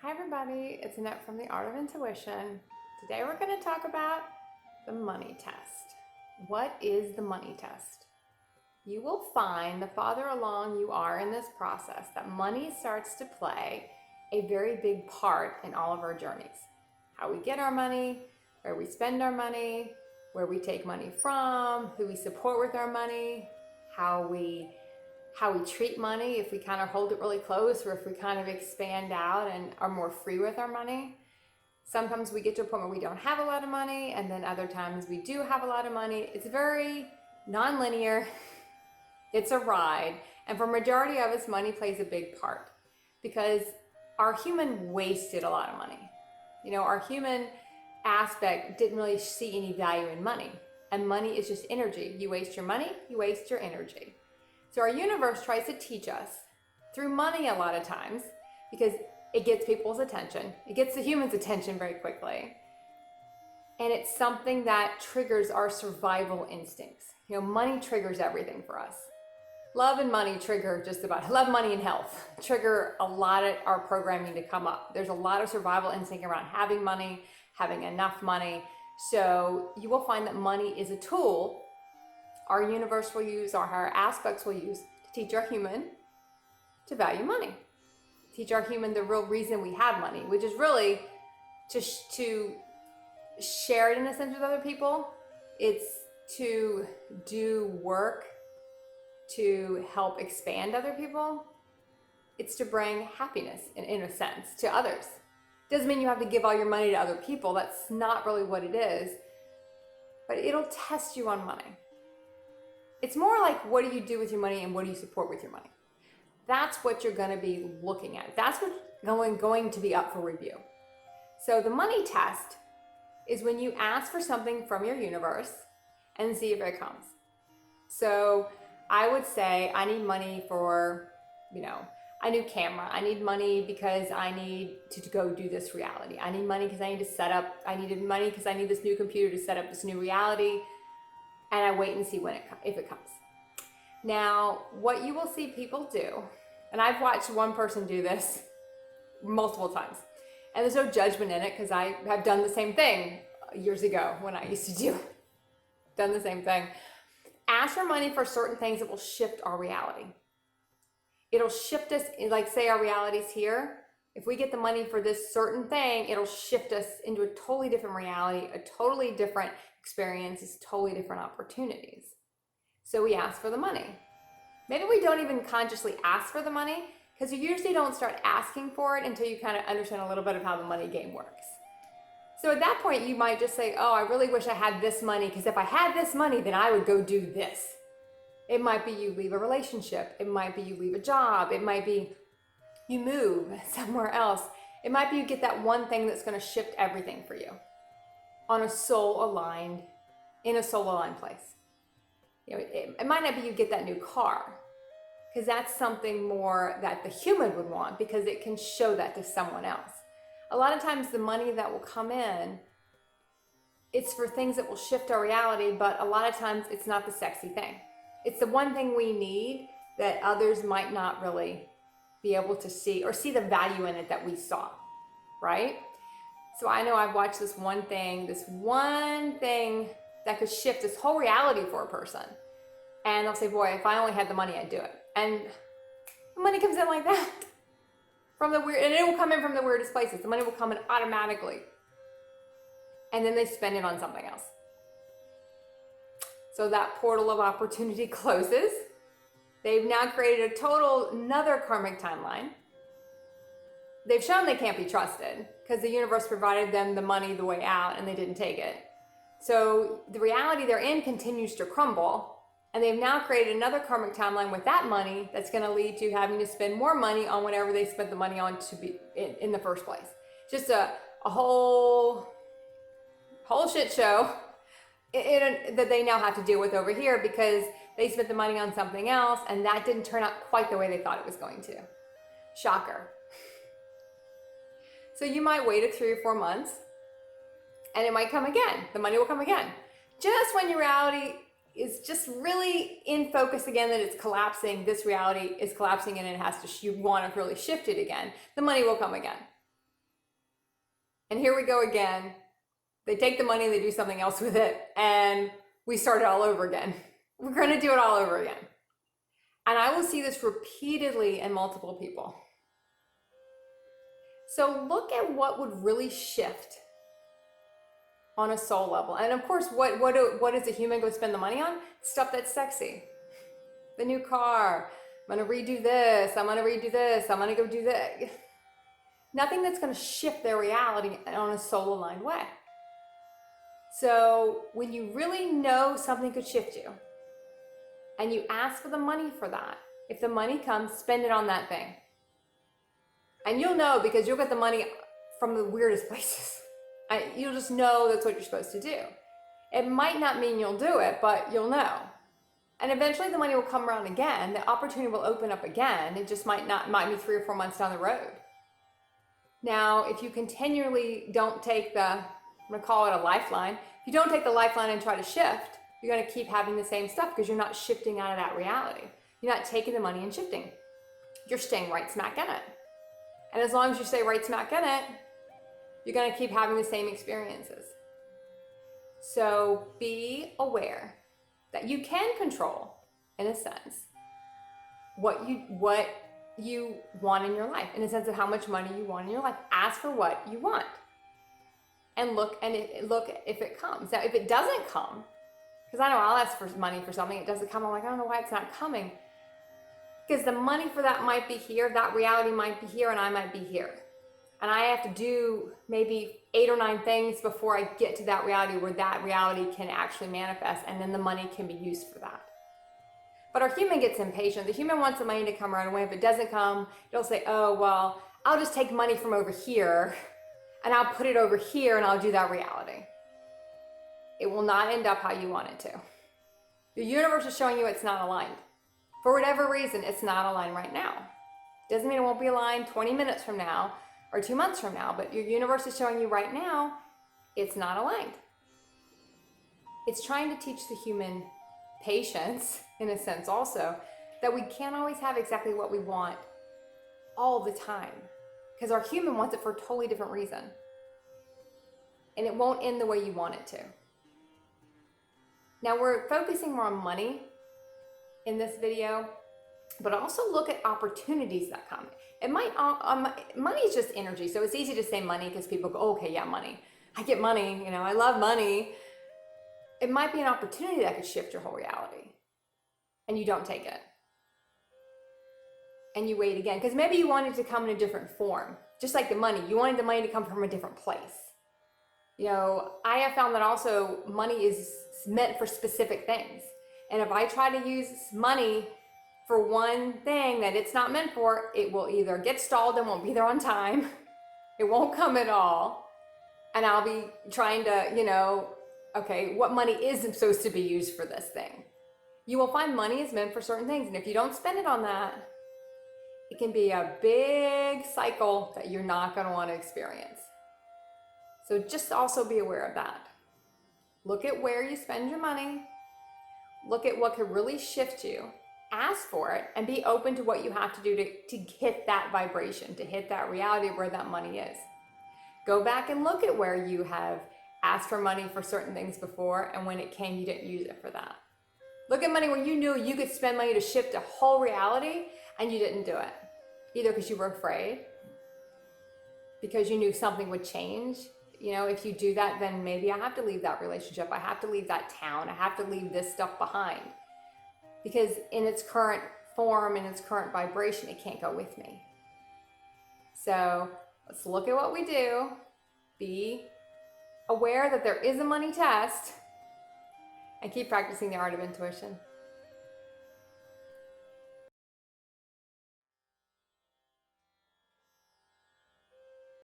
Hi everybody, it's Annette from The Art of Intuition. Today we're going to talk about the money test. What is the money test? You will find the farther along you are in this process that money starts to play a very big part in all of our journeys. How we get our money, where we spend our money, where we take money from, who we support with our money, how we treat money, if we kind of hold it really close or if we kind of expand out and are more free with our money. Sometimes we get to a point where we don't have a lot of money, and then other times we do have a lot of money. It's very non-linear. It's a ride. And for majority of us, money plays a big part because our human wasted a lot of money. Our human aspect didn't really see any value in money. And money is just energy. You waste your money, you waste your energy. So our universe tries to teach us through money a lot of times because it gets people's attention. It gets the human's attention very quickly. And it's something that triggers our survival instincts. Money triggers everything for us. Love and money trigger just about, love, money, and health trigger a lot of our programming to come up. There's a lot of survival instinct around having money, having enough money. So you will find that money is a tool our universe will use, or our aspects will use to teach our human to value money. Teach our human the real reason we have money, which is really to share it in a sense with other people. It's to do work to help expand other people. It's to bring happiness in a sense to others. Doesn't mean you have to give all your money to other people. That's not really what it is. But it'll test you on money. It's more like, what do you do with your money and what do you support with your money? That's what you're going to be looking at. That's what's going to be up for review. So the money test is when you ask for something from your universe and see if it comes. So I would say, I need money for, a new camera. I need money because I need to go do this reality. I need money because I need to set up, I needed money because I need this new computer to set up this new reality. And I wait and see if it comes. Now, what you will see people do, and I've watched one person do this multiple times, and there's no judgment in it because I have done the same thing years ago when I used to do it. Done the same thing. Ask for money for certain things that will shift our reality. It'll shift us, like say our reality's here. If we get the money for this certain thing, it'll shift us into a totally different reality, a totally different experiences, totally different opportunities. So we ask for the money. Maybe we don't even consciously ask for the money because you usually don't start asking for it until you kind of understand a little bit of how the money game works. So at that point, you might just say, oh, I really wish I had this money because if I had this money, then I would go do this. It might be you leave a relationship. It might be you leave a job. It might be you move somewhere else. It might be you get that one thing that's going to shift everything for you in a soul-aligned place. It might not be you get that new car because that's something more that the human would want because it can show that to someone else. A lot of times the money that will come in, it's for things that will shift our reality, but a lot of times it's not the sexy thing. It's the one thing we need that others might not really be able to see or see the value in it that we saw, right? So I know I've watched this one thing that could shift this whole reality for a person. And they'll say, boy, if I only had the money, I'd do it. And the money comes in like that. And it will come in from the weirdest places. The money will come in automatically. And then they spend it on something else. So that portal of opportunity closes. They've now created another karmic timeline. They've shown they can't be trusted because the universe provided them the money the way out and they didn't take it. So the reality they're in continues to crumble, and they've now created another karmic timeline with that money that's going to lead to having to spend more money on whatever they spent the money on to be in the first place. Just a whole shit show that they now have to deal with over here because they spent the money on something else and that didn't turn out quite the way they thought it was going to. Shocker. So you might wait 3 or 4 months and it might come again. The money will come again. Just when your reality is just really in focus again, that it's collapsing, this reality is collapsing and it has to, you want to really shift it again, the money will come again. And here we go again. They take the money, they do something else with it, and we start it all over again. We're going to do it all over again. And I will see this repeatedly in multiple people. So look at what would really shift on a soul level. And of course, what is a human going to spend the money on? Stuff that's sexy. The new car. I'm going to redo this. I'm going to redo this. I'm going to go do that. Nothing that's going to shift their reality on a soul aligned way. So when you really know something could shift you and you ask for the money for that, if the money comes, spend it on that thing. And you'll know, because you'll get the money from the weirdest places. You'll just know that's what you're supposed to do. It might not mean you'll do it, but you'll know. And eventually the money will come around again. The opportunity will open up again. It just might be 3 or 4 months down the road. Now, if you continually don't take I'm going to call it a lifeline. If you don't take the lifeline and try to shift, you're going to keep having the same stuff because you're not shifting out of that reality. You're not taking the money and shifting. You're staying right smack in it. And as long as you stay right smack in it, you're going to keep having the same experiences. So be aware that you can control, in a sense, what you want in your life, in a sense of how much money you want in your life. Ask for what you want. And look if it comes. Now, if it doesn't come, because I know I'll ask for money for something, it doesn't come, I'm like, I don't know why it's not coming. Because the money for that might be here, that reality might be here, and I might be here. And I have to do maybe 8 or 9 things before I get to that reality where that reality can actually manifest, and then the money can be used for that. But our human gets impatient. The human wants the money to come right away. If it doesn't come, it'll say, oh, well, I'll just take money from over here and I'll put it over here and I'll do that reality. It will not end up how you want it to. The universe is showing you it's not aligned. For whatever reason, it's not aligned right now. Doesn't mean it won't be aligned 20 minutes from now or 2 months from now, but your universe is showing you right now it's not aligned. It's trying to teach the human patience, in a sense also, that we can't always have exactly what we want all the time, because our human wants it for a totally different reason, and it won't end the way you want it to. Now we're focusing more on money in this video, but also look at opportunities that come. It might money is just energy, so it's easy to say money because people go, oh, okay, yeah, money, I get money, I love money. It might be an opportunity that could shift your whole reality, and you don't take it. And you wait again, because maybe you wanted to come in a different form. Just like the money, you wanted the money to come from a different place. I have found that also money is meant for specific things. And if I try to use money for one thing that it's not meant for, it will either get stalled and won't be there on time. It won't come at all. And I'll be trying to, okay, what money isn't supposed to be used for this thing? You will find money is meant for certain things. And if you don't spend it on that, it can be a big cycle that you're not going to want to experience. So just also be aware of that. Look at where you spend your money. Look at what could really shift you. Ask for it and be open to what you have to do to hit that vibration, to hit that reality where that money is. Go back and look at where you have asked for money for certain things before, and when it came, you didn't use it for that. Look at money where you knew you could spend money to shift a whole reality, and you didn't do it. Either because you were afraid, because you knew something would change. If you do that, then maybe I have to leave that relationship. I have to leave that town. I have to leave this stuff behind. Because in its current form, in its current vibration, it can't go with me. So let's look at what we do. Be aware that there is a money test, and keep practicing the art of intuition.